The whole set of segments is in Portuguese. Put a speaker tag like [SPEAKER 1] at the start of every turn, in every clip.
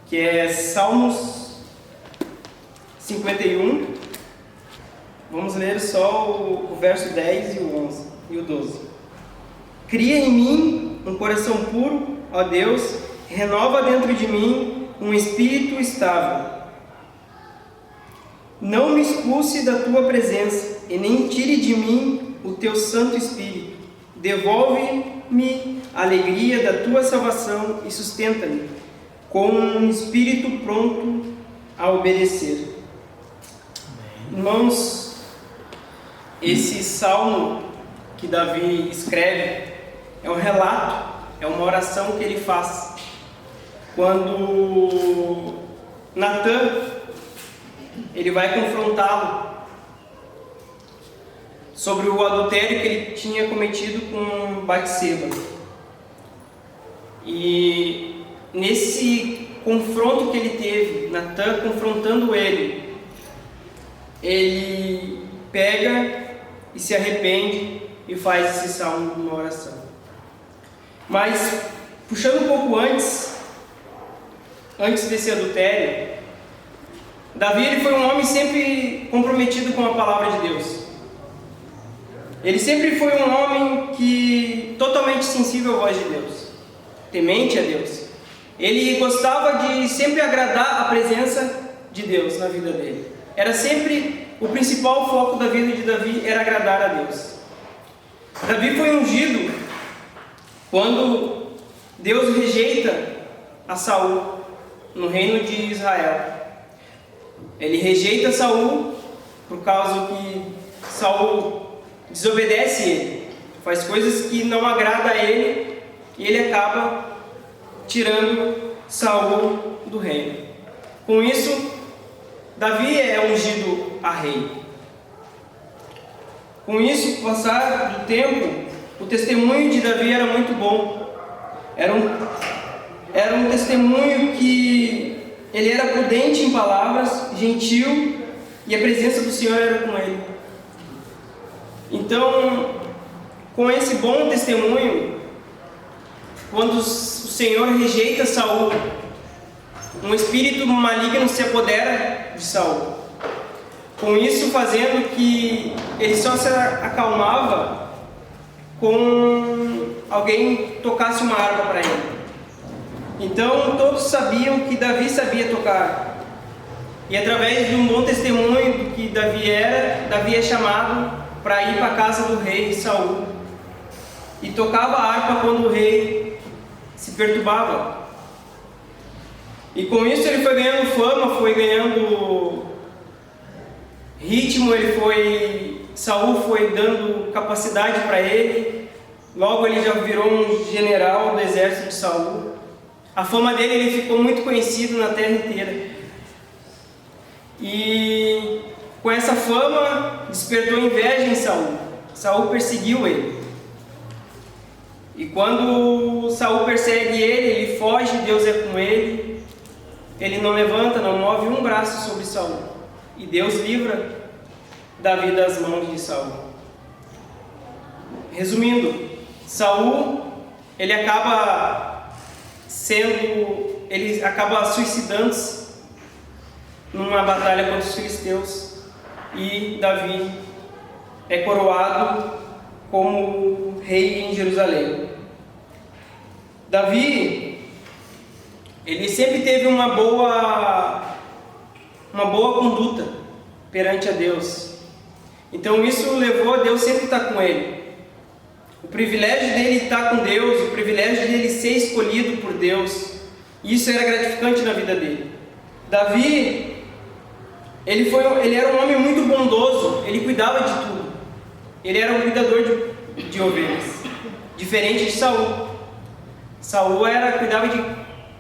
[SPEAKER 1] que é Salmos 51. Vamos ler só o verso 10 e o 11 e o 12. Cria em mim um coração puro, ó Deus, renova dentro de mim um espírito estável. Não me expulse da tua presença e nem tire de mim o teu Santo Espírito. Devolve-me a alegria da tua salvação e sustenta-me com um espírito pronto a obedecer. Irmãos, esse salmo que Davi escreve é um relato, é uma oração que ele faz quando Natã ele vai confrontá-lo sobre o adultério que ele tinha cometido com Batseba. E nesse confronto que ele teve, Natã confrontando ele pega e se arrepende e faz esse salmo numa oração. Mas, puxando um pouco antes desse adultério, Davi ele foi um homem sempre comprometido com a palavra de Deus. Ele sempre foi um homem totalmente sensível à voz de Deus, temente a Deus. Ele gostava de sempre agradar a presença de Deus na vida dele. Era sempre o principal foco da vida de Davi, era agradar a Deus. Davi foi ungido quando Deus rejeita a Saul no reino de Israel. Ele rejeita Saul por causa que Saul desobedece ele, faz coisas que não agradam a ele, e ele acaba tirando Saul do reino. Com isso, Davi é ungido a rei. Com isso, com o passar do tempo, o testemunho de Davi era muito bom. Era um testemunho que ele era prudente em palavras, gentil, e a presença do Senhor era com ele. Então, com esse bom testemunho, quando o Senhor rejeita Saul, um espírito maligno se apodera de Saul. Com isso, fazendo que ele só se acalmava com alguém tocasse uma harpa para ele. Então, todos sabiam que Davi sabia tocar. E através de um bom testemunho do que Davi é chamado para ir para a casa do rei Saul. E tocava a harpa quando o rei se perturbava. E com isso ele foi ganhando fama, foi ganhando ritmo, Saul foi dando capacidade para ele. Logo ele já virou um general do exército de Saul. A fama dele ele ficou muito conhecido na terra inteira. E com essa fama despertou inveja em Saul. Saul perseguiu ele. E quando Saul persegue ele foge, Deus é com ele. Ele não levanta, não move um braço sobre Saul. E Deus livra Davi das mãos de Saul. Resumindo, Saul ele acaba suicidando-se numa batalha contra os filisteus, e Davi é coroado como rei em Jerusalém. Davi ele sempre teve uma boa conduta perante a Deus. Então isso levou a Deus sempre estar com ele. O privilégio dele estar com Deus, o privilégio dele ser escolhido por Deus, isso era gratificante na vida dele. Davi ele era um homem muito bondoso, ele cuidava de tudo. Ele era um cuidador de ovelhas, diferente de Saul. Saul cuidava de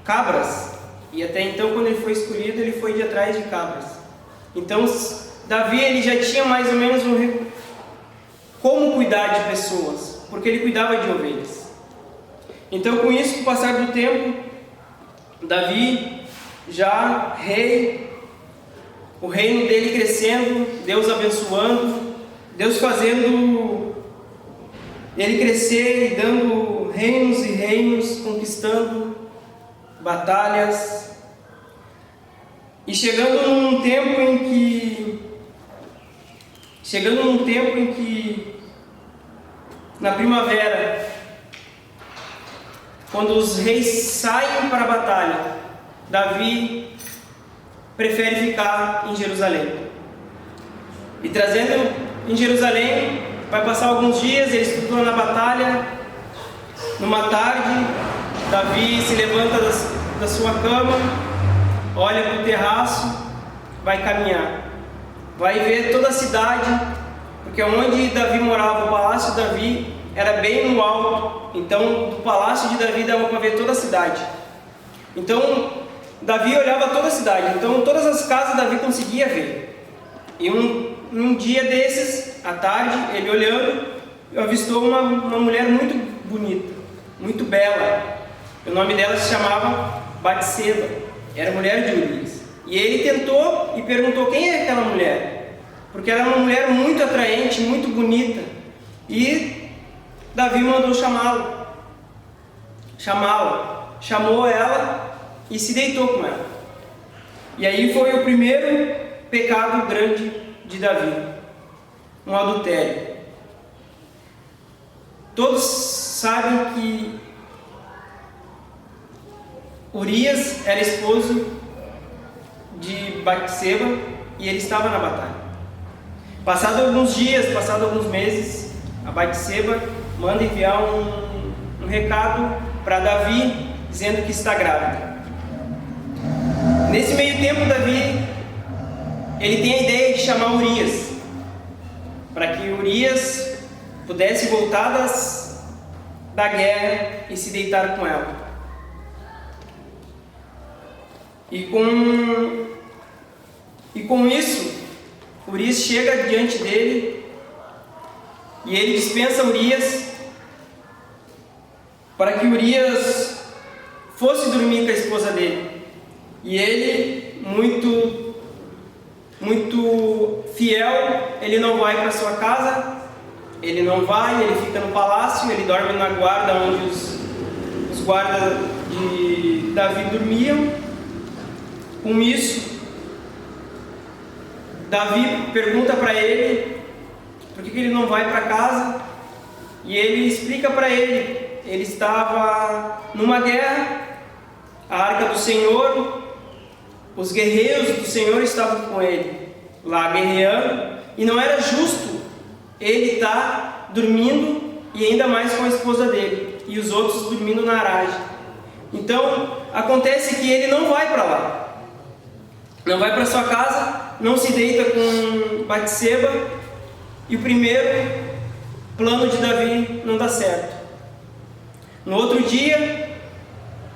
[SPEAKER 1] cabras, e até então, quando ele foi escolhido, ele foi de atrás de cabras. Então Davi ele já tinha mais ou menos como cuidar de pessoas, porque ele cuidava de ovelhas. Então, com isso, com o passar do tempo, Davi já rei, o reino dele crescendo, Deus abençoando, Deus fazendo ele crescer e dando reinos e reinos, conquistando batalhas, E chegando num tempo em que na primavera, quando os reis saem para a batalha, Davi prefere ficar em Jerusalém. E trazendo em Jerusalém, vai passar alguns dias, ele estuda na batalha. Numa tarde, Davi se levanta da sua cama, olha para o terraço, vai caminhar. Vai ver toda a cidade, porque onde Davi morava, o palácio de Davi, era bem no alto. Então, do palácio de Davi dava para ver toda a cidade. Então, Davi olhava toda a cidade. Então, todas as casas Davi conseguia ver. E um dia desses, à tarde, ele olhando, avistou uma mulher muito bonita, muito bela. O nome dela se chamava Batseba. Era mulher de Urias. E ele tentou e perguntou quem é aquela mulher, porque era uma mulher muito atraente, muito bonita. E Davi mandou chamá-la. Chamou ela e se deitou com ela. E aí foi o primeiro pecado grande de Davi, um adultério. Todos sabem que Urias era esposo de Batseba e ele estava na batalha. Passado alguns dias, passado alguns meses, a Batseba manda enviar um recado para Davi dizendo que está grávida. Nesse meio tempo, Davi ele tem a ideia de chamar Urias, para que Urias pudesse voltar da guerra e se deitar com ela. E com isso, Urias chega diante dele e ele dispensa Urias para que Urias fosse dormir com a esposa dele. E ele, muito fiel, ele não vai para sua casa, ele não vai, ele fica no palácio, ele dorme na guarda onde os guardas de Davi dormiam. Com isso, Davi pergunta para ele por que ele não vai para casa, e ele explica para ele estava numa guerra, a arca do Senhor, os guerreiros do Senhor estavam com ele lá guerreando, e não era justo ele estar dormindo e ainda mais com a esposa dele e os outros dormindo na aragem. Então acontece que ele não vai para lá, não vai para sua casa, não se deita com Batseba, e o primeiro plano de Davi não dá certo. No outro dia,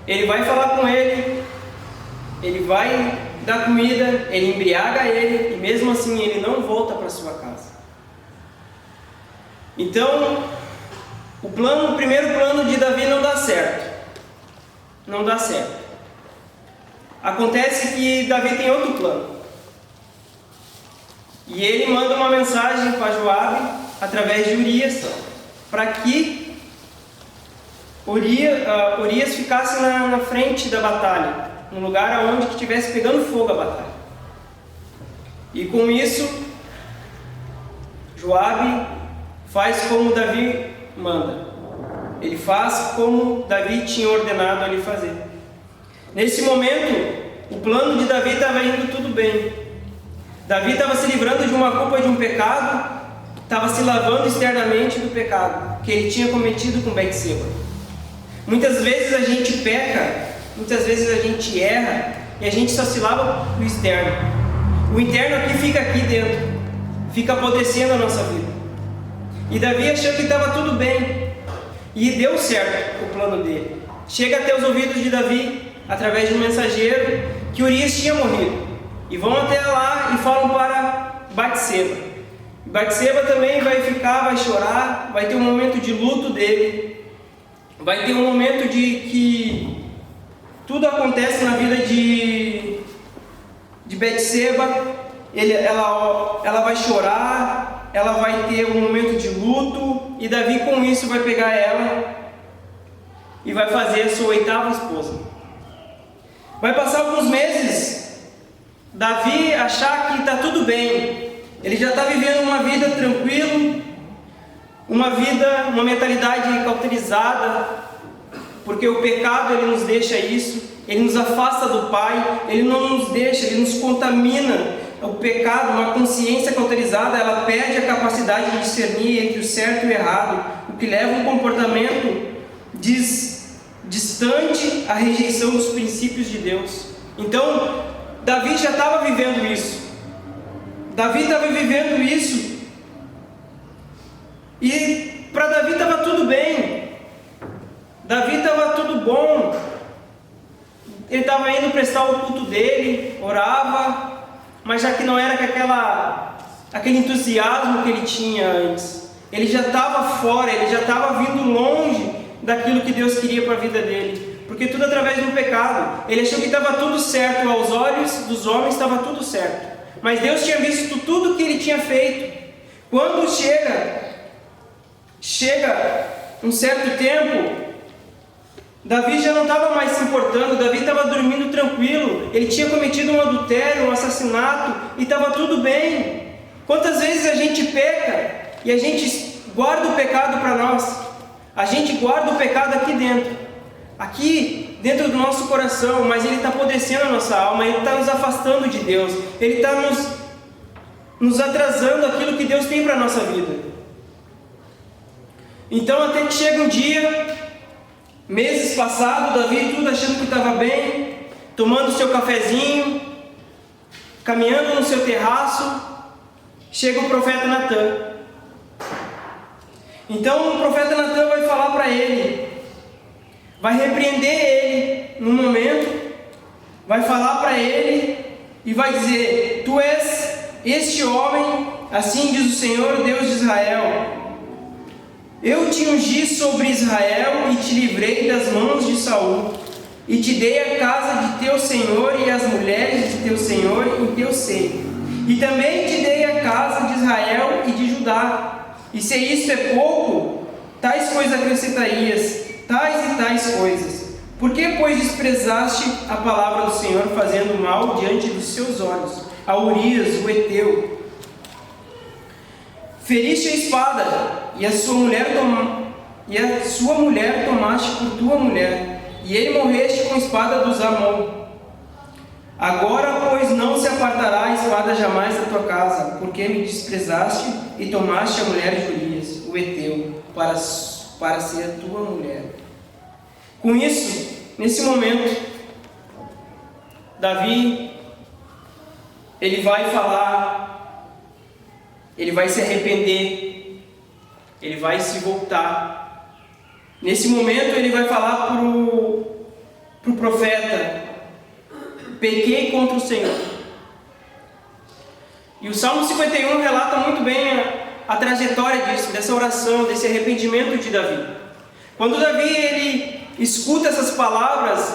[SPEAKER 1] ele vai falar com ele vai dar comida, ele embriaga ele, e mesmo assim ele não volta para sua casa. Então, o primeiro plano de Davi não dá certo. Não dá certo. Acontece que Davi tem outro plano. E ele manda uma mensagem para Joabe, através de Urias, para que Urias ficasse na frente da batalha, no lugar onde estivesse pegando fogo a batalha. E com isso, Joabe faz como Davi manda. Ele faz como Davi tinha ordenado ele fazer. Nesse momento, o plano de Davi estava indo tudo bem. Davi estava se livrando de uma culpa, de um pecado, estava se lavando externamente do pecado que ele tinha cometido com Batseba. Muitas vezes a gente peca, muitas vezes a gente erra e a gente só se lava do externo. O interno aqui fica aqui dentro, fica apodrecendo a nossa vida. E Davi achou que estava tudo bem e deu certo o plano dele. Chega até os ouvidos de Davi, através de um mensageiro, que Urias tinha morrido. E vão até lá e falam para Batseba. Batseba também vai chorar, vai ter um momento de luto dele, vai ter um momento de que tudo acontece na vida de Batseba. Ela vai chorar, ela vai ter um momento de luto, e Davi com isso vai pegar ela e vai fazer a sua 8ª esposa. Vai passar alguns meses Davi achar que está tudo bem, ele já está vivendo uma vida tranquila, uma mentalidade cauterizada, porque o pecado ele nos deixa isso, ele nos afasta do Pai, ele não nos deixa, ele nos contamina. O pecado, uma consciência cauterizada, ela perde a capacidade de discernir entre o certo e o errado, o que leva a um comportamento distante à rejeição dos princípios de Deus. Então, Davi já estava vivendo isso. E para Davi estava tudo bem. Davi estava tudo bom. Ele estava indo prestar o culto dele, orava, mas já que não era com aquele entusiasmo que ele tinha antes. Ele já estava fora, ele já estava vindo longe daquilo que Deus queria para a vida dele. Porque tudo através do pecado. Ele achou que estava tudo certo, aos olhos dos homens estava tudo certo. Mas Deus tinha visto tudo que ele tinha feito. Quando chega um certo tempo, Davi já não estava mais se importando, Davi estava dormindo tranquilo, ele tinha cometido um adultério, um assassinato, e estava tudo bem. Quantas vezes a gente peca, e a gente guarda o pecado para nós, a gente guarda o pecado aqui dentro do nosso coração, mas ele está apodrecendo a nossa alma, ele está nos afastando de Deus, ele está nos atrasando aquilo que Deus tem para a nossa vida. Então até que chega um dia, meses passados, Davi tudo achando que estava bem, tomando seu cafezinho, caminhando no seu terraço, chega o profeta Natan. Então o profeta Natan vai falar para ele, vai repreender ele no momento, vai falar para ele e vai dizer: tu és este homem, assim diz o Senhor, Deus de Israel. Eu te ungi sobre Israel e te livrei das mãos de Saul, e te dei a casa de teu Senhor e as mulheres de teu Senhor em teu seio. E também te dei a casa de Israel e de Judá. E se isso é pouco, tais coisas acrescentarias, tais e tais coisas. Por que, pois, desprezaste a palavra do Senhor, fazendo mal diante dos seus olhos, a Urias, o Heteu? Feriste a espada, e a sua mulher tomaste por tua mulher, e ele morreste com a espada dos Amon. Agora, pois, não se apartará a espada jamais da tua casa, porque me desprezaste e tomaste a mulher de Urias, o Heteu, para ser a tua mulher. Com isso, nesse momento, Davi, ele vai falar, ele vai se arrepender, ele vai se voltar. Nesse momento ele vai falar para o profeta: pequei contra o Senhor. E o Salmo 51 relata muito bem a trajetória dessa oração, desse arrependimento de Davi. Quando Davi ele escuta essas palavras,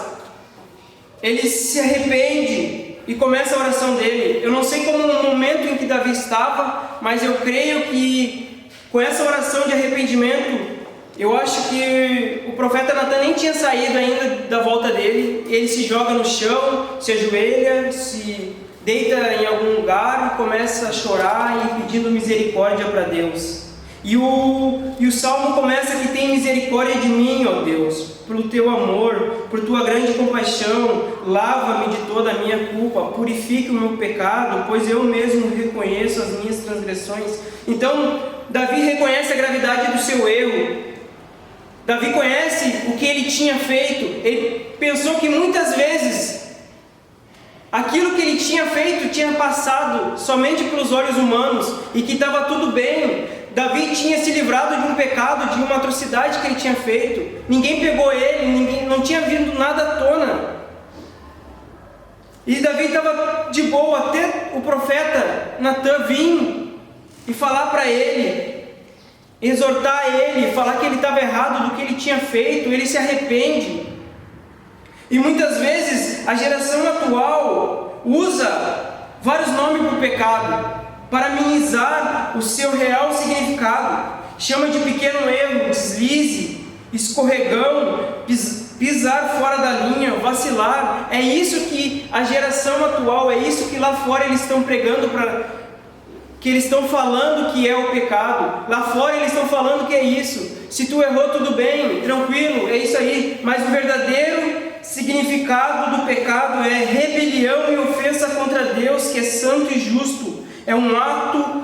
[SPEAKER 1] ele se arrepende e começa a oração dele. Eu não sei como no momento em que Davi estava, mas eu creio que com essa oração de arrependimento, eu acho que o profeta Natan nem tinha saído ainda da volta dele. Ele se joga no chão, se ajoelha, se deita em algum lugar e começa a chorar e pedindo misericórdia para Deus. E o salmo começa que tem misericórdia de mim, ó Deus, pelo teu amor, por tua grande compaixão, lava-me de toda a minha culpa, purifique o meu pecado, pois eu mesmo reconheço as minhas transgressões. Então, Davi reconhece a gravidade do seu erro. Davi conhece o que ele tinha feito. Ele pensou que muitas vezes aquilo que ele tinha feito tinha passado somente pelos olhos humanos e que estava tudo bem. Davi tinha se livrado de um pecado, de uma atrocidade que ele tinha feito. Ninguém pegou ele, não tinha vindo nada à tona. E Davi estava de boa até o profeta Natan vir e falar para ele, exortar ele, falar que ele estava errado do que ele tinha feito. Ele se arrepende. E muitas vezes a geração atual usa vários nomes para o pecado, para minimizar o seu real significado. Chama de pequeno erro, deslize, escorregão, pisar fora da linha, vacilar. É isso que a geração atual, é isso que lá fora eles estão pregando, que eles estão falando que é o pecado. Lá fora eles estão falando que é isso. Se tu errou, tudo bem, tranquilo, é isso aí. Mas o verdadeiro significado do pecado é rebelião e ofensa contra Deus, que é santo e justo. É um ato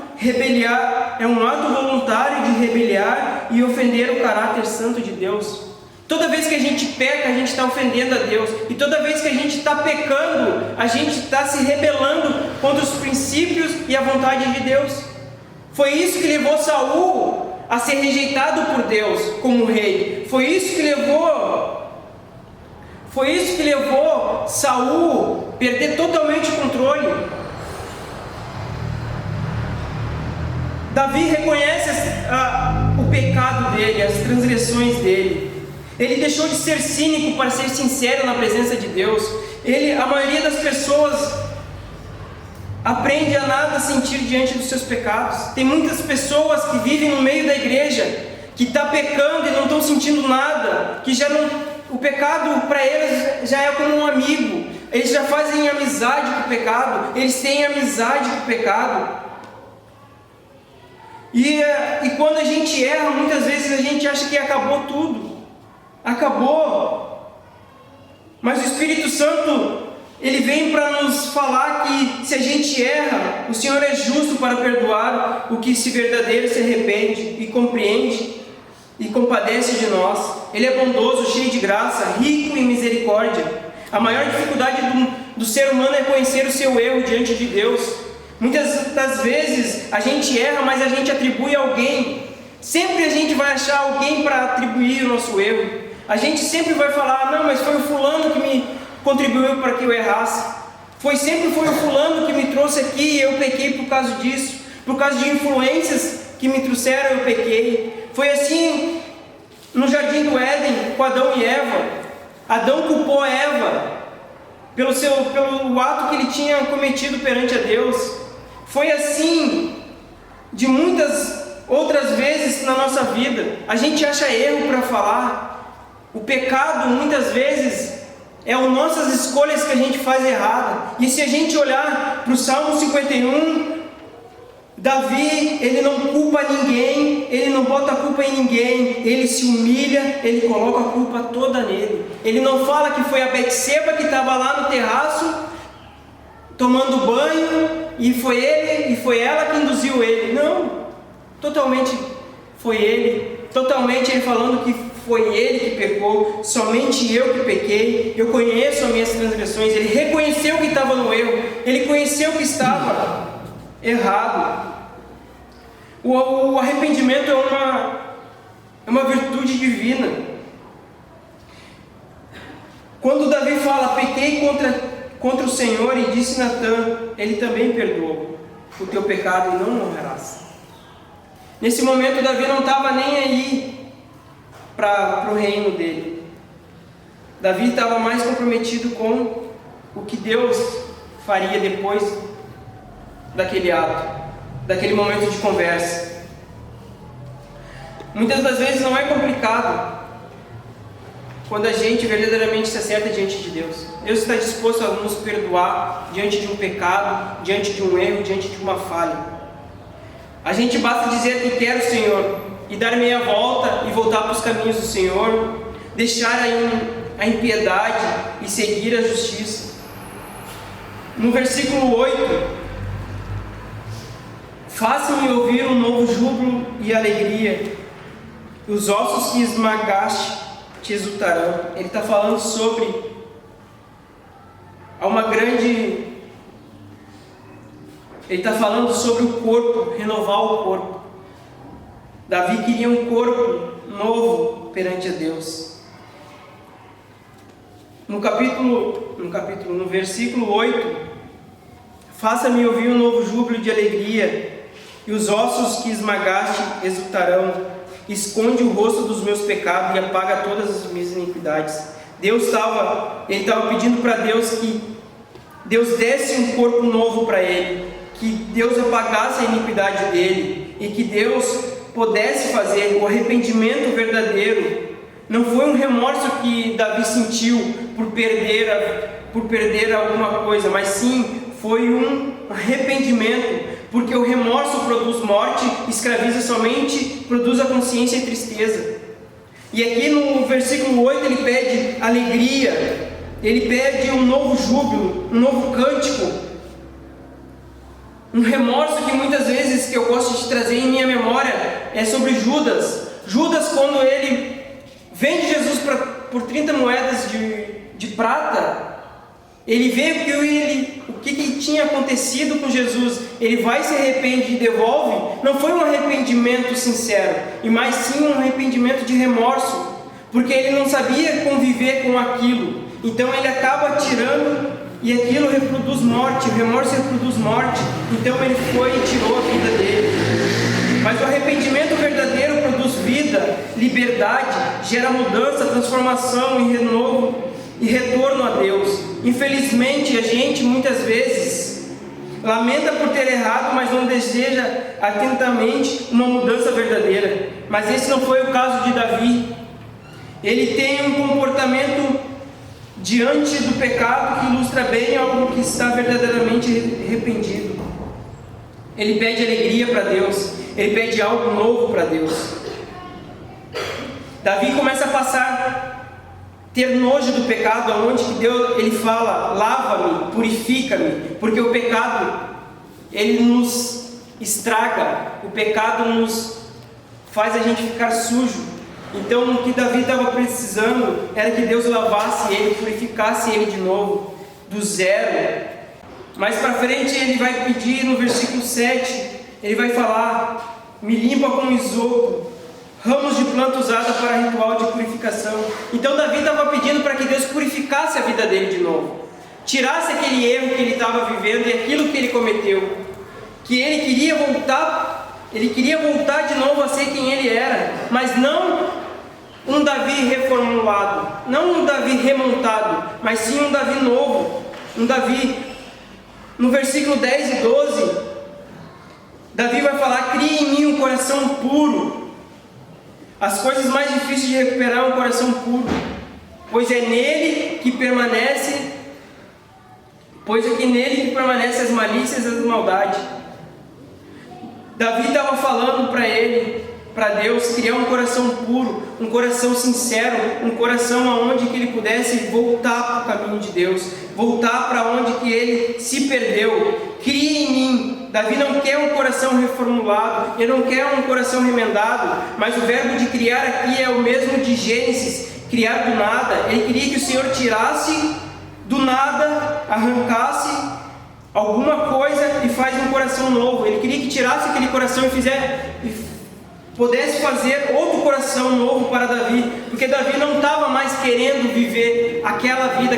[SPEAKER 1] voluntário de rebeliar e ofender o caráter santo de Deus. Toda vez que a gente peca, a gente está ofendendo a Deus. E toda vez que a gente está pecando, a gente está se rebelando contra os princípios e a vontade de Deus. Foi isso que levou Saul a ser rejeitado por Deus como rei. Foi isso que levou Saul a perder totalmente o controle. Davi reconhece o pecado dele, as transgressões dele. Ele deixou de ser cínico para ser sincero na presença de Deus. A maioria das pessoas aprende a nada sentir diante dos seus pecados. Tem muitas pessoas que vivem no meio da igreja, que estão pecando e não estão sentindo nada, que o pecado para eles já é como um amigo. Eles já fazem amizade com o pecado, eles têm amizade com o pecado. E quando a gente erra, muitas vezes a gente acha que acabou tudo. Acabou. Mas o Espírito Santo, ele vem para nos falar que se a gente erra, o Senhor é justo para perdoar o que se verdadeiro se arrepende e compreende e compadece de nós. Ele é bondoso, cheio de graça, rico em misericórdia. A maior dificuldade do ser humano é conhecer o seu erro diante de Deus. Muitas das vezes a gente erra, mas a gente atribui a alguém. Sempre a gente vai achar alguém para atribuir o nosso erro. A gente sempre vai falar, não, mas foi o fulano que me contribuiu para que eu errasse. Sempre foi o fulano que me trouxe aqui e eu pequei por causa disso. Por causa de influências que me trouxeram, eu pequei. Foi assim no Jardim do Éden, com Adão e Eva. Adão culpou Eva pelo ato que ele tinha cometido perante a Deus. Foi assim de muitas outras vezes na nossa vida. A gente acha erro para falar. O pecado muitas vezes é as nossas escolhas que a gente faz errada. E se a gente olhar para o Salmo 51, Davi, ele não culpa ninguém, ele não bota a culpa em ninguém, ele se humilha, ele coloca a culpa toda nele. Ele não fala que foi a Betseba que estava lá no terraço tomando banho e foi ela que induziu ele. Não, totalmente foi ele, totalmente ele falando que foi ele que pecou, somente eu que pequei, eu conheço as minhas transgressões. Ele reconheceu que estava no erro, ele conheceu que estava errado. O arrependimento é uma virtude divina. Quando Davi fala, pequei contra o Senhor, e disse Natã, ele também perdoou o teu pecado e não morrerás. Nesse momento Davi não estava nem aí para o reino dele. Davi estava mais comprometido com o que Deus faria depois daquele ato, daquele momento de conversa. Muitas das vezes não é complicado quando a gente verdadeiramente se acerta diante de Deus. Deus está disposto a nos perdoar diante de um pecado, diante de um erro, diante de uma falha. A gente basta dizer que quer o Senhor e dar meia volta e voltar para os caminhos do Senhor, deixar a impiedade e seguir a justiça. No versículo 8, faça-me ouvir um novo júbilo e alegria, e os ossos que esmagaste te exultarão. Ele está falando sobre ele está falando sobre o corpo, renovar o corpo. Davi queria um corpo novo perante a Deus. No versículo 8, faça-me ouvir um novo júbilo de alegria, e os ossos que esmagaste exultarão. Esconde o rosto dos meus pecados e apaga todas as minhas iniquidades. Ele estava pedindo para Deus que Deus desse um corpo novo para ele, que Deus apagasse a iniquidade dele e que Deus pudesse fazer o arrependimento verdadeiro Não foi um remorso que Davi sentiu por perder alguma coisa, mas sim foi um arrependimento, porque o remorso produz morte, escraviza somente, produz a consciência e tristeza. E aqui no versículo 8 ele pede alegria, ele pede um novo júbilo, um novo cântico, um remorso que muitas vezes que eu gosto de trazer em minha memória é sobre Judas. Judas, quando ele vende Jesus por 30 moedas de prata, ele vê o que tinha acontecido com Jesus, ele vai, se arrepende e devolve. Não foi um arrependimento sincero, e mais sim um arrependimento de remorso, porque ele não sabia conviver com aquilo, então ele acaba tirando, e aquilo reproduz morte, o remorso reproduz morte, então ele foi e tirou a vida dele. Mas o arrependimento verdadeiro produz vida, liberdade, gera mudança, transformação e renovo e retorno a Deus. Infelizmente, a gente muitas vezes lamenta por ter errado, mas não deseja atentamente uma mudança verdadeira. Mas esse não foi o caso de Davi. Ele tem um comportamento diante do pecado que ilustra bem algo que está verdadeiramente arrependido. Ele pede alegria para Deus, ele pede algo novo para Deus. Davi começa a ter nojo do pecado, aonde que Deus, ele fala, lava-me, purifica-me, porque o pecado, ele nos estraga, o pecado nos faz a gente ficar sujo. Então o que Davi estava precisando era que Deus lavasse ele, purificasse ele de novo, do zero. Mais para frente ele vai pedir no versículo 7, ele vai falar, me limpa com isopo, ramos de planta usada para ritual de purificação. Então Davi estava pedindo para que Deus purificasse a vida dele de novo, tirasse aquele erro que ele estava vivendo e aquilo que ele cometeu, que ele queria voltar de novo a ser quem ele era, mas não um Davi reformulado, não um Davi remontado, mas sim um Davi novo, um Davi. No versículo 10 e 12, Davi vai falar, cria em mim um coração puro. As coisas mais difíceis de recuperar é um coração puro, pois é nele que permanece as malícias e as maldades. Davi estava falando para Deus, criar um coração puro, um coração sincero, um coração aonde que ele pudesse voltar para o caminho de Deus, voltar para onde que ele se perdeu. Cria em mim. Davi não quer um coração reformulado, ele não quer um coração remendado, mas o verbo de criar aqui é o mesmo de Gênesis, criar do nada. Ele queria que o Senhor tirasse do nada, arrancasse alguma coisa e faz um coração novo. Ele queria que tirasse aquele coração e pudesse fazer outro coração novo para Davi, porque Davi não estava mais querendo viver aquela vida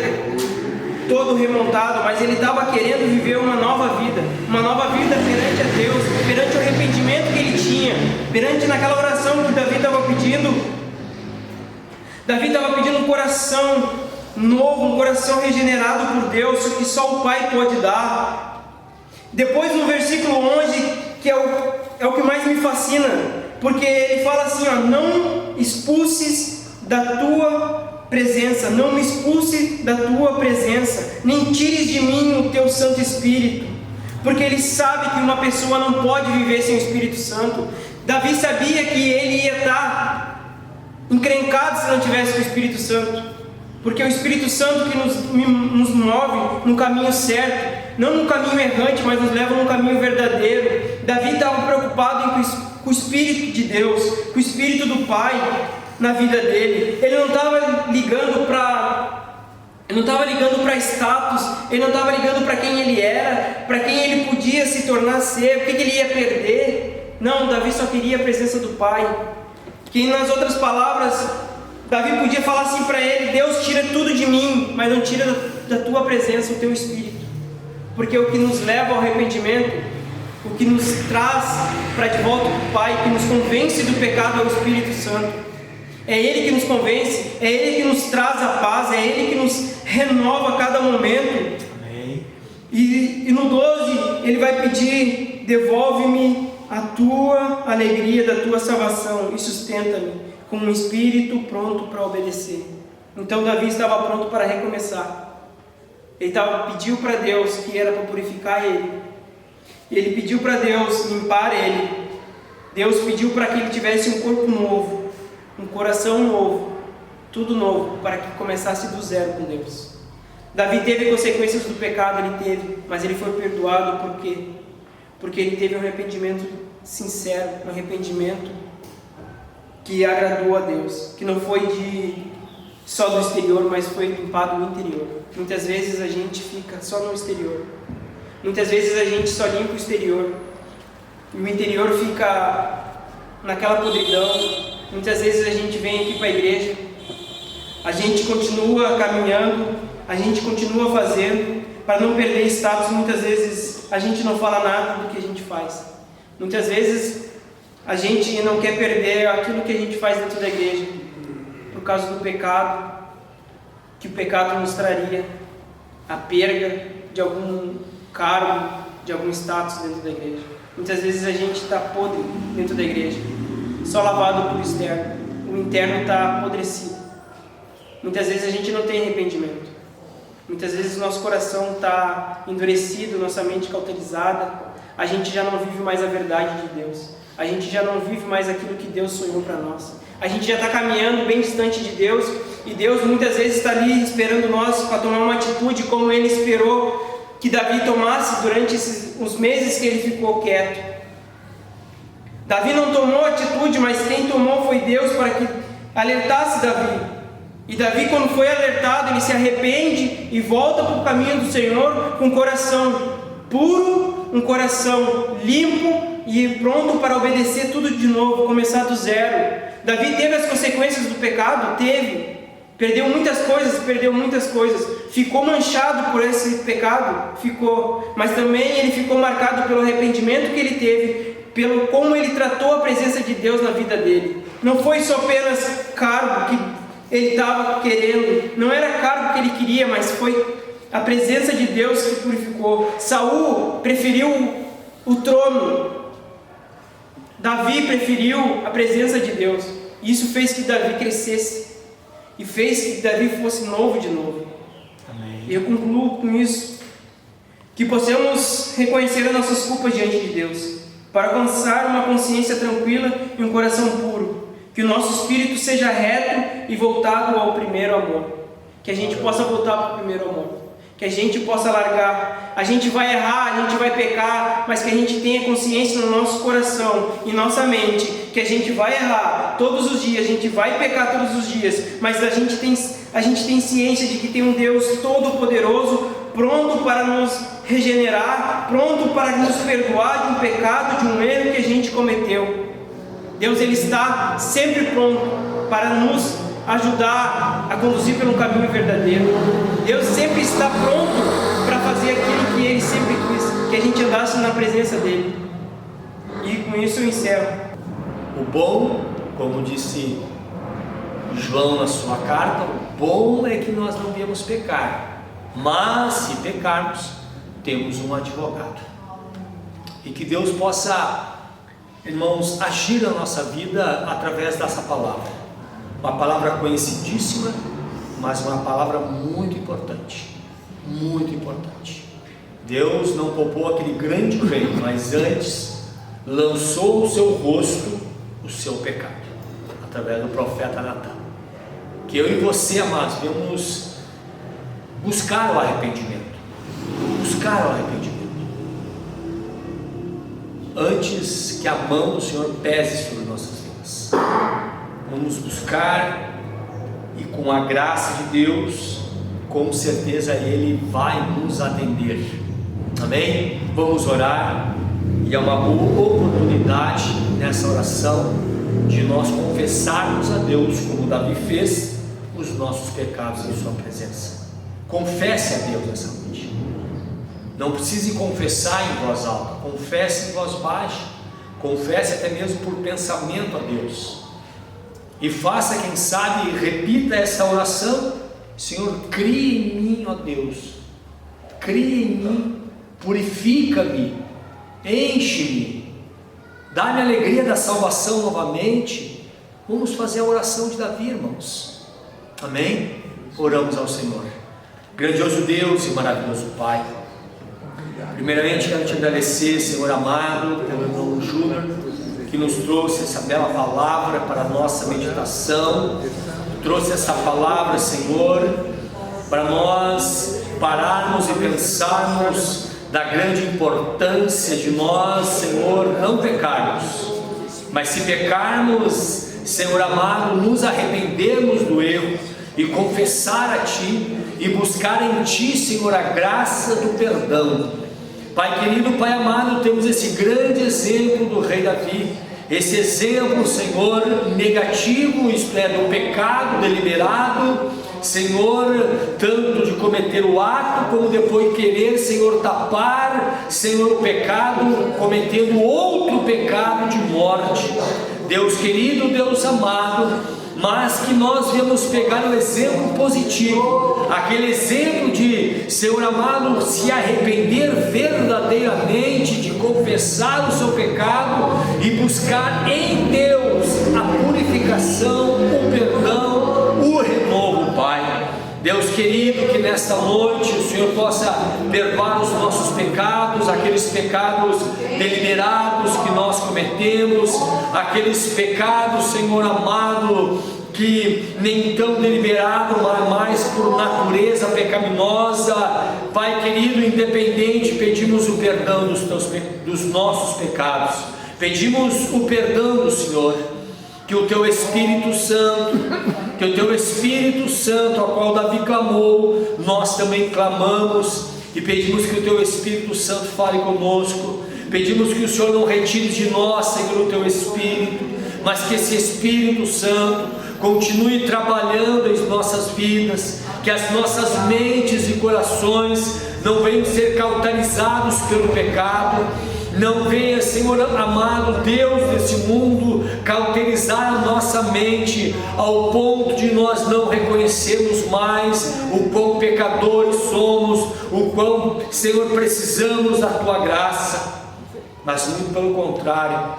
[SPEAKER 1] todo remontado, mas ele estava querendo viver uma nova vida perante a Deus, perante o arrependimento que ele tinha, perante naquela oração que Davi estava pedindo um coração novo, um coração regenerado por Deus, que só o Pai pode dar. Depois no versículo 11, que é o que mais me fascina, porque ele fala assim, não expulses da tua presença, não me expulse da tua presença, nem tires de mim o teu Santo Espírito, porque ele sabe que uma pessoa não pode viver sem o Espírito Santo. Davi sabia que ele ia estar encrencado se não tivesse o Espírito Santo, porque é o Espírito Santo que nos move no caminho certo, não no caminho errante, mas nos leva no caminho verdadeiro. Davi estava preocupado com o Espírito de Deus, com o Espírito do Pai na vida dele. Ele não estava ligando para status, ele não estava ligando para quem ele era, para quem ele podia se tornar ser, o que ele ia perder. Não, Davi só queria a presença do Pai. Que nas outras palavras, Davi podia falar assim para ele, Deus, tira tudo de mim, mas não tira da tua presença o teu Espírito, porque o que nos leva ao arrependimento, o que nos traz para de volta para o Pai, que nos convence do pecado é o Espírito Santo. É Ele que nos convence, é Ele que nos traz a paz, é Ele que nos renova a cada momento. Amém. E no 12 ele vai pedir, devolve-me a tua alegria da tua salvação e sustenta-me com um espírito pronto para obedecer. Então Davi estava pronto para recomeçar. Ele pediu para Deus que era para purificar ele. Ele pediu para Deus limpar ele. Deus pediu para que ele tivesse um corpo novo, um coração novo, tudo novo, para que começasse do zero com Deus. Davi teve consequências do pecado, ele teve, mas ele foi perdoado por quê? Porque ele teve um arrependimento sincero, um arrependimento que agradou a Deus, que não foi só do exterior, mas foi limpado no interior. Muitas vezes a gente fica só no exterior. Muitas vezes a gente só limpa o exterior e o interior fica naquela podridão. Muitas vezes a gente vem aqui para a igreja, a gente continua caminhando, a gente continua fazendo, para não perder status. Muitas vezes a gente não fala nada do que a gente faz. Muitas vezes a gente não quer perder aquilo que a gente faz dentro da igreja, por causa do pecado, que o pecado nos traria a perda de algum cargo, de algum status dentro da igreja. Muitas vezes a gente está podre dentro da igreja, só lavado por externo, o interno está apodrecido. Muitas vezes a gente não tem arrependimento, muitas vezes nosso coração está endurecido, nossa mente cauterizada, a gente já não vive mais a verdade de Deus, a gente já não vive mais aquilo que Deus sonhou para nós, a gente já está caminhando bem distante de Deus, e Deus muitas vezes está ali esperando nós para tomar uma atitude como Ele esperou que Davi tomasse durante os meses que ele ficou quieto. Davi não tomou atitude, mas quem tomou foi Deus para que alertasse Davi. E Davi, quando foi alertado, ele se arrepende e volta para o caminho do Senhor com um coração puro, um coração limpo e pronto para obedecer tudo de novo, começar do zero. Davi teve as consequências do pecado? Teve. Perdeu muitas coisas, ficou manchado por esse pecado, ficou, mas também ele ficou marcado pelo arrependimento que ele teve, pelo como ele tratou a presença de Deus na vida dele. Não foi só apenas cargo que ele estava querendo, não era cargo que ele queria, mas foi a presença de Deus que purificou. Saul preferiu o trono, Davi preferiu a presença de Deus. Isso fez que Davi crescesse e fez que Davi fosse novo de novo. Amém. E eu concluo com isso, que possamos reconhecer as nossas culpas diante de Deus, para alcançar uma consciência tranquila e um coração puro, que o nosso espírito seja reto e voltado ao primeiro amor, que a gente possa voltar para o primeiro amor, que a gente possa largar. A gente vai errar, a gente vai pecar, mas que a gente tenha consciência no nosso coração e nossa mente, que a gente vai errar todos os dias, a gente vai pecar todos os dias, mas a gente tem ciência de que tem um Deus todo-poderoso, pronto para nos regenerar, pronto para nos perdoar de um pecado, de um erro que a gente cometeu. Deus, Ele está sempre pronto para nos ajudar a conduzir pelo caminho verdadeiro. Deus sempre está pronto para fazer aquilo que Ele sempre quis, que a gente andasse na presença dEle. E com isso eu encerro.
[SPEAKER 2] O bom, como disse João na sua carta, o bom é que nós não viemos pecar, mas se pecarmos, temos um advogado. E que Deus possa, irmãos, agir na nossa vida através dessa palavra. Uma palavra conhecidíssima, mas uma palavra muito importante. Muito importante. Deus não poupou aquele grande rei, mas antes lançou o seu rosto, o seu pecado, através do profeta Natan. Que eu e você, amados, devemos buscar o arrependimento. Buscar o arrependimento. Antes que a mão do Senhor pese sobre nossas vidas. Vamos buscar, e com a graça de Deus, com certeza Ele vai nos atender. Amém? Vamos orar, e é uma boa oportunidade nessa oração de nós confessarmos a Deus, como Davi fez, os nossos pecados em sua presença. Confesse a Deus nessa noite. Não precise confessar em voz alta, confesse em voz baixa, confesse até mesmo por pensamento a Deus. E faça, quem sabe, repita essa oração: Senhor, cria em mim, ó Deus, cria em mim, purifica-me, enche-me, dá-me a alegria da salvação novamente, Vamos fazer a oração de Davi, irmãos. Amém? Oramos ao Senhor. Grandioso Deus e maravilhoso Pai, primeiramente quero te agradecer, Senhor amado, pelo irmão Júnior, que nos trouxe essa bela palavra para a nossa meditação. Trouxe essa palavra, Senhor, para nós pararmos e pensarmos da grande importância de nós, Senhor, não pecarmos, mas se pecarmos, Senhor amado, nos arrependermos do erro e confessar a Ti e buscar em Ti, Senhor, a graça do perdão. Pai querido, Pai amado, temos esse grande exemplo do rei Davi, esse exemplo, Senhor, negativo, isto é, do pecado deliberado, Senhor, tanto de cometer o ato, como depois querer, Senhor, tapar, Senhor, o pecado, cometendo outro pecado de morte. Deus querido, Deus amado, mas que nós viemos pegar um exemplo positivo, aquele exemplo de, Senhor amado, se arrepender verdadeiramente, de confessar o seu pecado e buscar em Deus a purificação, o perdão, o renovo, Pai. Deus querido, que nesta noite o Senhor possa perdoar os nossos pecados, aqueles pecados deliberados que nós cometemos, aqueles pecados, Senhor amado, que nem tão deliberado, mas mais por natureza pecaminosa. Pai querido, independente, pedimos o perdão dos nossos pecados, pedimos o perdão do Senhor. Que o Teu Espírito Santo, ao qual Davi clamou, nós também clamamos, e pedimos que o Teu Espírito Santo fale conosco. Pedimos que o Senhor não retire de nós, Senhor, o Teu Espírito, mas que esse Espírito Santo continue trabalhando em nossas vidas, que as nossas mentes e corações não venham ser cauterizados pelo pecado. Não venha, Senhor amado, Deus desse mundo, cauterizar a nossa mente ao ponto de nós não reconhecermos mais o quão pecadores somos, o quão, Senhor, precisamos da Tua graça. Mas muito pelo contrário,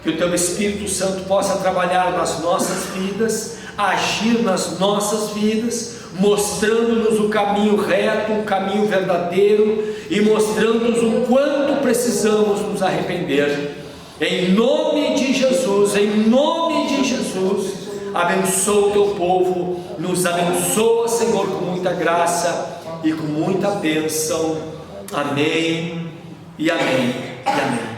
[SPEAKER 2] que o Teu Espírito Santo possa trabalhar nas nossas vidas, agir nas nossas vidas, mostrando-nos o caminho reto, o caminho verdadeiro, e mostrando-nos o quanto precisamos nos arrepender. Em nome de Jesus, abençoa o Teu povo, nos abençoa, Senhor, com muita graça e com muita bênção. Amém e amém e amém.